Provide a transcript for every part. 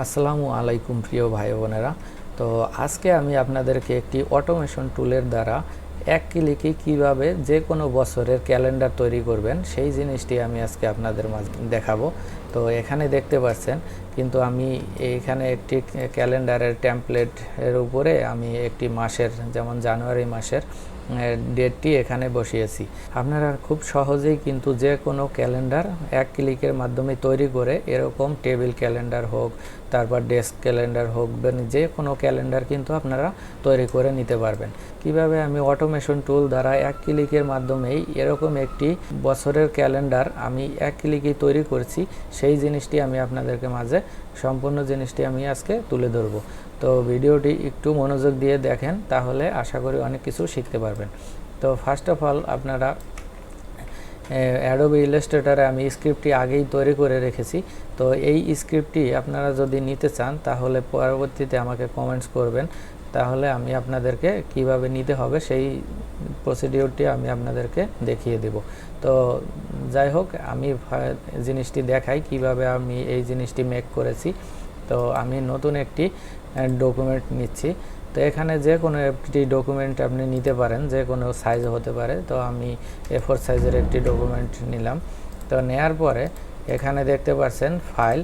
আসসালামু আলাইকুম প্রিয় ভাই বোনেরা। তো আজকে আমি আপনাদেরকে একটি অটোমেশন টুলের দ্বারা এক ক্লিকে কিভাবে যে কোনো বছরের ক্যালেন্ডার তৈরি করবেন সেই জিনিসটি আমি আজকে আপনাদের মাঝে দেখাবো। তো এখানে দেখতে পাচ্ছেন কিন্তু আমি এখানে একটি ক্যালেন্ডারের টেমপ্লেটের উপরে আমি একটি মাসের যেমন জানুয়ারি মাসের ডেটটি এখানে বসিয়েছি। আপনারা খুব সহজেই কিন্তু যে কোনো ক্যালেন্ডার এক ক্লিকের মাধ্যমে তৈরি করে এরকম টেবিল ক্যালেন্ডার হোক, তারপর ডেস্ক ক্যালেন্ডার হোক, যে কোনো ক্যালেন্ডার কিন্তু আপনারা তৈরি করে নিতে পারবেন। কিভাবে আমি অটোমেশন টুল দ্বারা এক ক্লিকের মাধ্যমেই এরকম একটি বছরের ক্যালেন্ডার আমি এক ক্লিকেই তৈরি করছি সেই জিনিসটি আমি আপনাদেরকে মাঝে সম্পূর্ণ জিনিসটি আমি আজকে তুলে ধরব। তো ভিডিওটি একটু মনোযোগ দিয়ে দেখেন, তাহলে আশা করি অনেক কিছু শিখতে পারবেন। তো ফার্স্ট অফ অল আপনারা অ্যাডোবি ইলাস্ট্রেটরে আমি স্ক্রিপ্টটি আগেই তৈরি করে রেখেছি। তো এই স্ক্রিপ্টটি আপনারা যদি নিতে চান তাহলে পরবর্তীতে আমাকে কমেন্টস করবেন, তাহলে আমি আপনাদেরকে কিভাবে নিতে হবে সেই প্রসিডিওরটি আমি আপনাদেরকে দেখিয়ে দেব। তো যাই হোক, আমি জিনিসটি দেখাই কিভাবে আমি এই জিনিসটি মেক করেছি। তো আমি নতুন একটি ডকুমেন্ট নিচ্ছি। তো এখানে যে কোনো একটি ডকুমেন্ট আপনি নিতে পারেন, যে কোনো সাইজ হতে পারে। তো আমি A4 সাইজের একটি ডকুমেন্ট নিলাম। তো নেয়ার পরে এখানে দেখতে পাচ্ছেন ফাইল,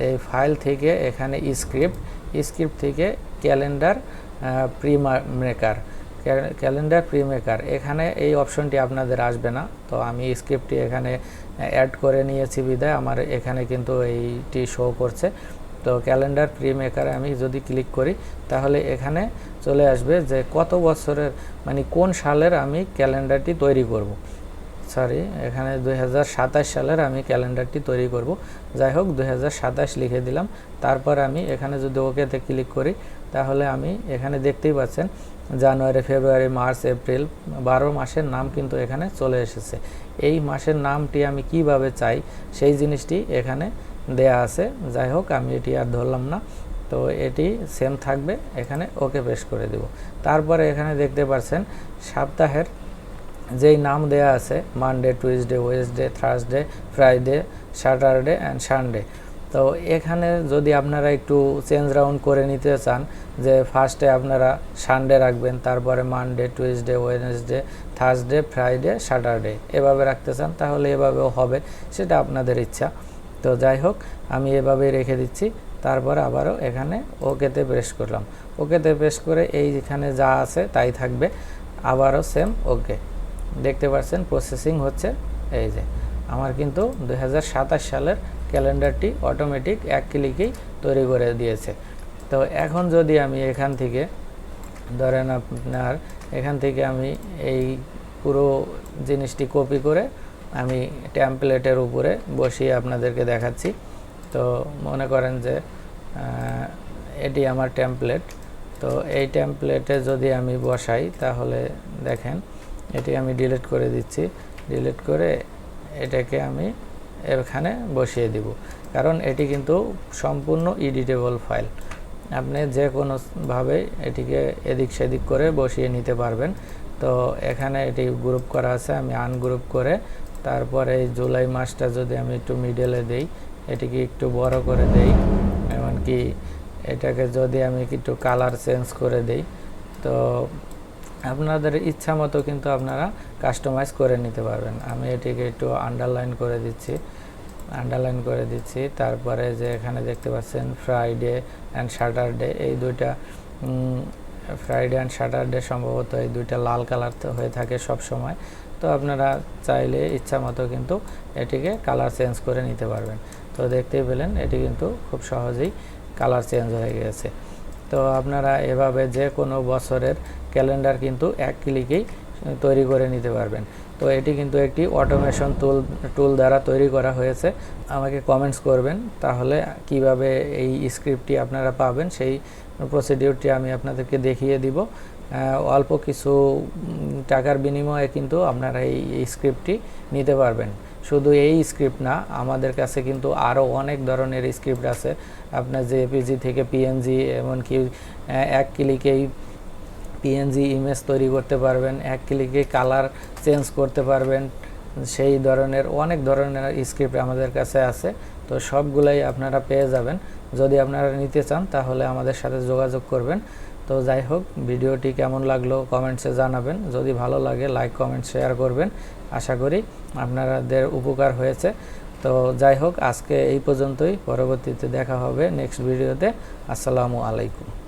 এই ফাইল থেকে এখানে স্ক্রিপ্ট থেকে ক্যালেন্ডার প্রি মেকার এখানে এই অপশনটি আপনাদের আসবে না। তো আমি স্ক্রিপ্টটি এখানে অ্যাড করে নিয়েছি বিদায় আমার এখানে কিন্তু এইটি শো করছে। তো ক্যালেন্ডার প্রি মেকারে আমি যদি ক্লিক করি তাহলে এখানে চলে আসবে যে কত বছরের মানে কোন সালের আমি ক্যালেন্ডারটি তৈরি করব। এখানে 2027 সালের আমি ক্যালেন্ডারটি তৈরি করব। যাই হোক 2027 লিখে দিলাম। তারপর আমি এখানে যদি ওকেতে ক্লিক করি তাহলে আমি এখানে দেখতেই পাচ্ছেন জানুয়ারি, ফেব্রুয়ারি, মার্চ, এপ্রিল 12 মাসের নাম কিন্তু এখানে চলে এসেছে। এই মাসের নামটি আমি কিভাবে চাই সেই জিনিসটি এখানে দেয়া আছে। যাই হোক আমি এটি আর ধরলাম না। তো এটি সেম থাকবে, এখানে ওকে প্রেস করে দেব। তারপরে এখানে দেখতে পাচ্ছেন সপ্তাহের যেই নাম দেয়া আছে Monday, Tuesday, Wednesday, Thursday, Friday, Saturday and Sunday. তো এখানে যদি আপনারা একটু চেঞ্জ রাউন্ড করে নিতে চান যে ফার্স্টে আপনারা সানডে রাখবেন, তারপরে Monday, Tuesday, Wednesday, Thursday, Friday, Saturday এভাবে রাখতে চান তাহলে এভাবেও হবে, সেটা আপনাদের ইচ্ছা। তো যাই হোক আমি এভাবেই রেখে দিচ্ছি। তারপর আবারও এখানে ওকেতে প্রেস করলাম। ওকেতে প্রেস করে এইখানে যা আছে তাই থাকবে। আবারও সেম ওকে। দেখতে পাচ্ছেন প্রসেসিং হচ্ছে। এই যে আমার কিন্তু 2027 সালের ক্যালেন্ডারটি অটোমেটিক এক ক্লিকেই তৈরি করে দিয়েছে। তো এখন যদি আমি এখান থেকে ধরেন আপনার এখান থেকে আমি এই পুরো জিনিসটি কপি করে আমি টেমপ্লেটের উপরে বসিয়ে আপনাদেরকে দেখাচ্ছি। তো মনে করেন যে এটি আমার টেমপ্লেট। তো এই টেমপ্লেটে যদি আমি বসাই তাহলে দেখেন এটি আমি ডিলিট করে দিচ্ছি। ডিলিট করে এটাকে আমি এখানে বসিয়ে দিব, কারণ এটি কিন্তু সম্পূর্ণ এডিটেবল ফাইল। আপনি যে কোনোভাবে এটিকে এদিক সেদিক করে বসিয়ে নিতে পারবেন। তো এখানে এটি গ্রুপ করা আছে, আমি আনগ্রুপ করে তারপরে এই জুলাই মাসটা যদি আমি একটু মিডলে দেই, এটিকে একটু বড় করে দেই, এমনকি এটাকে যদি আমি একটু কালার চেঞ্জ করে দেই, তো আপনাদের ইচ্ছা মতো কিন্তু আপনারা কাস্টমাইজ করে নিতে পারবেন। আমি এটিকে একটু আন্ডারলাইন করে দিচ্ছি। তারপরে যে এখানে দেখতে পাচ্ছেন ফ্রাইডে অ্যান্ড স্যাটারডে, এই দুইটা ফ্রাইডে অ্যান্ড স্যাটারডে সম্ভবত এই দুইটা লাল কালার হয়ে থাকে সব সময়। তো আপনারা চাইলে ইচ্ছা মতো কিন্তু এটিকে কালার চেঞ্জ করে নিতে পারবেন। তো দেখতেই পেলেন এটি কিন্তু খুব সহজেই কালার চেঞ্জ হয়ে গেছে। তো আপনারা এভাবে যে কোনো বছরের ক্যালেন্ডার কিন্তু এক ক্লিকেই তৈরি করে নিতে পারবেন। তো এটি কিন্তু একটি অটোমেশন টুল দ্বারা তৈরি করা হয়েছে। আমাকে কমেন্টস করবেন, তাহলে কিভাবে এই স্ক্রিপ্টটি আপনারা পাবেন সেই প্রসিডিওরটি আমি আপনাদেরকে দেখিয়ে দিব। অল্প কিছু টাকার বিনিময়ে কিন্তু আপনারা এই স্ক্রিপ্টটি নিতে পারবেন। শুধু এই স্ক্রিপ্ট না, আমাদের কাছে কিন্তু আরও অনেক ধরনের স্ক্রিপ্ট আছে। আপনার জেপিজি থেকে পিএনজি, এমনকি এক ক্লিকেই পিএনজি ইমেজ তৈরি করতে পারবেন, এক ক্লিকে কালার চেঞ্জ করতে পারবেন, সেই ধরনের অনেক ধরনের স্ক্রিপ্ট আমাদের কাছে আছে। তো সবগুলাই আপনারা পেয়ে যাবেন। যদি আপনারা নিতে চান তাহলে আমাদের সাথে যোগাযোগ করবেন। তো যাই হোক, ভিডিওটি কেমন লাগলো কমেন্টসে জানাবেন। যদি ভালো লাগে লাইক কমেন্ট শেয়ার করবেন। আশা করি আপনাদের উপকার হয়েছে। তো যাই হোক, আজকে এই পর্যন্তই। পরবর্তীতে দেখা হবে নেক্সট ভিডিওতে। আসসালামু আলাইকুম।